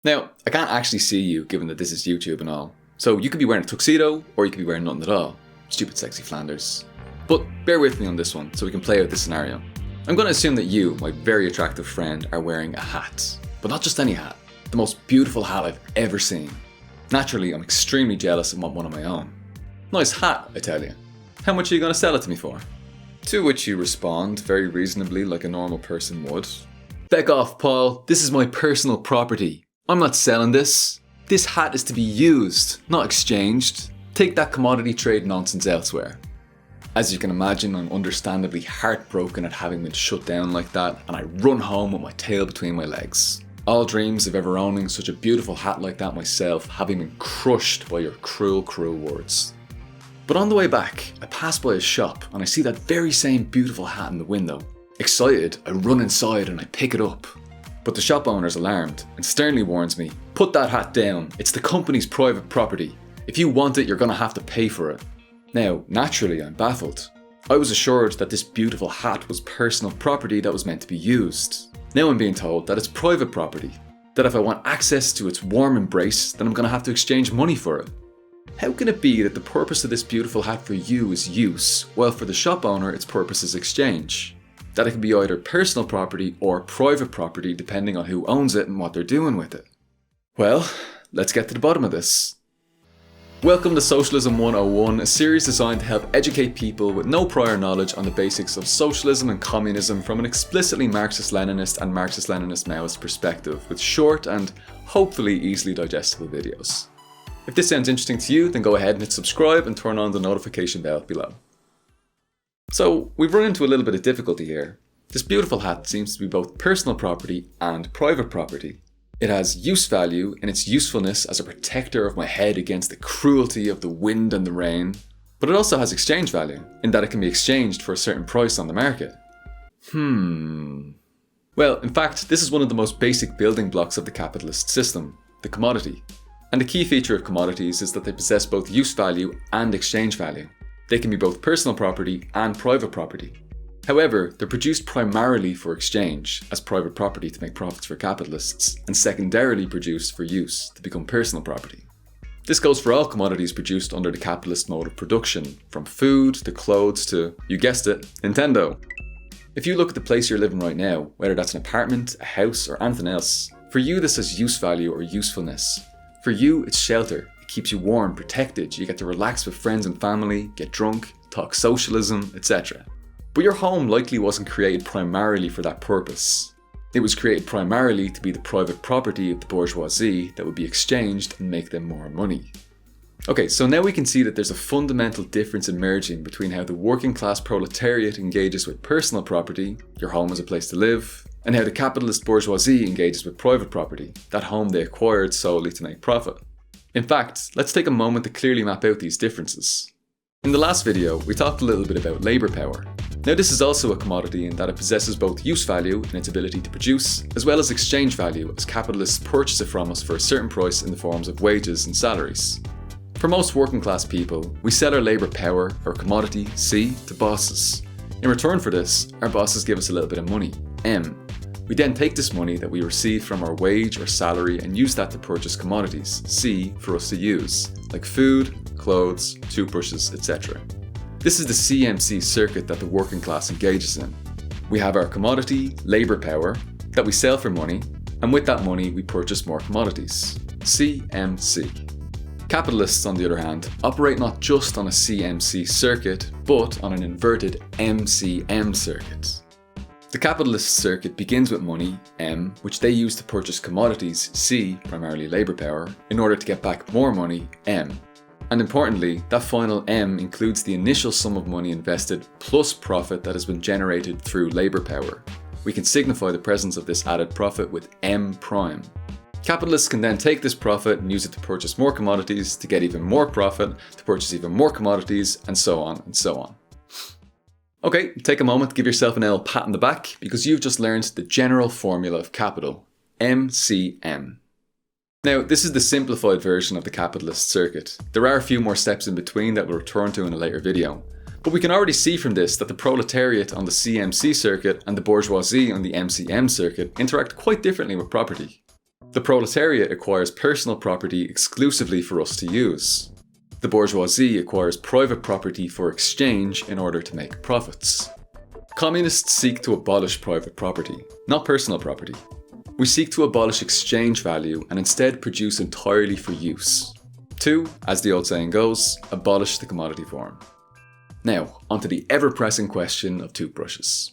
Now, I can't actually see you given that this is YouTube and all, so you could be wearing a tuxedo or you could be wearing nothing at all. Stupid sexy Flanders. But bear with me on this one so we can play out this scenario. I'm going to assume that you, my very attractive friend, are wearing a hat. But not just any hat. The most beautiful hat I've ever seen. Naturally, I'm extremely jealous and want one of my own. Nice hat, I tell you. How much are you going to sell it to me for? To which you respond, very reasonably like a normal person would. Beck off, Paul. This is my personal property. I'm not selling this. This hat is to be used, not exchanged. Take that commodity trade nonsense elsewhere. As you can imagine, I'm understandably heartbroken at having been shut down like that, and I run home with my tail between my legs. All dreams of ever owning such a beautiful hat like that myself having been crushed by your cruel, cruel words. But on the way back, I pass by a shop and I see that very same beautiful hat in the window. Excited, I run inside and I pick it up. But the shop owner's alarmed and sternly warns me, "Put that hat down, it's the company's private property. If you want it, you're gonna have to pay for it." Now, naturally, I'm baffled. I was assured that this beautiful hat was personal property that was meant to be used. Now I'm being told that it's private property, that if I want access to its warm embrace, then I'm gonna have to exchange money for it. How can it be that the purpose of this beautiful hat for you is use, while for the shop owner its purpose is exchange? That it can be either personal property or private property depending on who owns it and what they're doing with it. Well, let's get to the bottom of this. Welcome to Socialism 101, a series designed to help educate people with no prior knowledge on the basics of socialism and communism from an explicitly Marxist-Leninist and Marxist-Leninist-Maoist perspective, with short and hopefully easily digestible videos. If this sounds interesting to you, then go ahead and hit subscribe and turn on the notification bell below. So, we've run into a little bit of difficulty here. This beautiful hat seems to be both personal property and private property. It has use value in its usefulness as a protector of my head against the cruelty of the wind and the rain, but it also has exchange value in that it can be exchanged for a certain price on the market. Well, in fact, this is one of the most basic building blocks of the capitalist system, the commodity. And the key feature of commodities is that they possess both use value and exchange value. They can be both personal property and private property. However, they're produced primarily for exchange, as private property to make profits for capitalists, and secondarily produced for use, to become personal property. This goes for all commodities produced under the capitalist mode of production, from food to clothes to, you guessed it, Nintendo. If you look at the place you're living right now, whether that's an apartment, a house, or anything else, for you this has use value or usefulness. For you, it's shelter. It keeps you warm, protected, you get to relax with friends and family, get drunk, talk socialism, etc. But your home likely wasn't created primarily for that purpose. It was created primarily to be the private property of the bourgeoisie that would be exchanged and make them more money. Okay, so now we can see that there's a fundamental difference emerging between how the working class proletariat engages with personal property, your home as a place to live, and how the capitalist bourgeoisie engages with private property, that home they acquired solely to make profit. In fact, let's take a moment to clearly map out these differences. In the last video, we talked a little bit about labour power. Now this is also a commodity in that it possesses both use value in its ability to produce, as well as exchange value as capitalists purchase it from us for a certain price in the forms of wages and salaries. For most working class people, we sell our labour power, or commodity, C, to bosses. In return for this, our bosses give us a little bit of money, M. We then take this money that we receive from our wage or salary and use that to purchase commodities, C, for us to use, like food, clothes, toothbrushes, etc. This is the CMC circuit that the working class engages in. We have our commodity, labour power, that we sell for money, and with that money we purchase more commodities, CMC. Capitalists, on the other hand, operate not just on a CMC circuit, but on an inverted MCM circuit. The capitalist circuit begins with money, M, which they use to purchase commodities, C, primarily labour power, in order to get back more money, M. And importantly, that final M includes the initial sum of money invested plus profit that has been generated through labour power. We can signify the presence of this added profit with M prime. Capitalists can then take this profit and use it to purchase more commodities, to get even more profit, to purchase even more commodities, and so on and so on. Okay, take a moment to give yourself an L pat on the back because you've just learned the general formula of capital, MCM. Now, this is the simplified version of the capitalist circuit. There are a few more steps in between that we'll return to in a later video. But we can already see from this that the proletariat on the CMC circuit and the bourgeoisie on the MCM circuit interact quite differently with property. The proletariat acquires personal property exclusively for us to use. The bourgeoisie acquires private property for exchange in order to make profits. Communists seek to abolish private property, not personal property. We seek to abolish exchange value and instead produce entirely for use. To, as the old saying goes, abolish the commodity form. Now, onto the ever-pressing question of toothbrushes.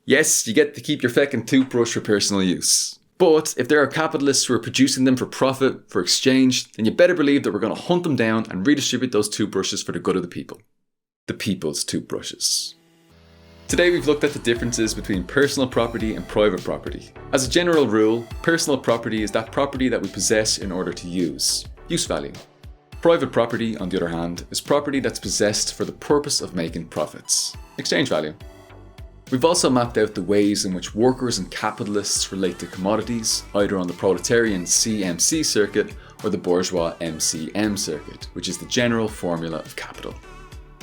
Yes, you get to keep your feckin' toothbrush for personal use. But if there are capitalists who are producing them for profit, for exchange, then you better believe that we're going to hunt them down and redistribute those toothbrushes for the good of the people. The people's toothbrushes. Today we've looked at the differences between personal property and private property. As a general rule, personal property is that property that we possess in order to use value. Private property, on the other hand, is property that's possessed for the purpose of making profits, exchange value. We've also mapped out the ways in which workers and capitalists relate to commodities, either on the proletarian CMC circuit or the bourgeois MCM circuit, which is the general formula of capital.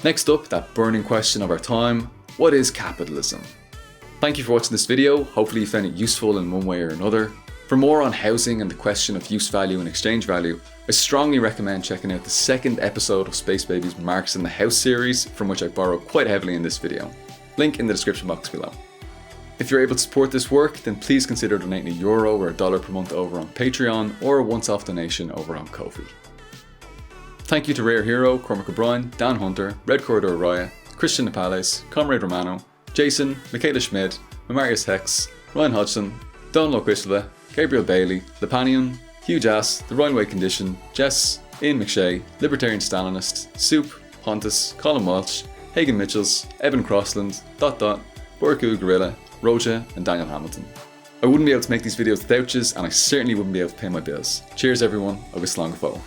Next up, that burning question of our time, what is capitalism? Thank you for watching this video, hopefully you found it useful in one way or another. For more on housing and the question of use value and exchange value, I strongly recommend checking out the second episode of Space Baby's Marx in the House series, from which I borrow quite heavily in this video. Link in the description box below. If you're able to support this work, then please consider donating €1 or $1 per month over on Patreon, or a once-off donation over on Ko-fi. Thank you to Rare Hero, Cormac O'Brien, Dan Hunter, Red Corridor Raya, Christian Napales, Comrade Romano, Jason, Michaela Schmid, Mamarius Hex, Ryan Hodgson, Don Loquistla, Gabriel Bailey, Lepanian, Hugh Jass, The Rhineway Condition, Jess, Ian McShay, Libertarian Stalinist, Soup, Pontus, Colin Walsh, Hagen Mitchells, Evan Crossland, Borku Gorilla, Roja, and Daniel Hamilton. I wouldn't be able to make these videos without yous, and I certainly wouldn't be able to pay my bills. Cheers everyone, agus slán go fóill.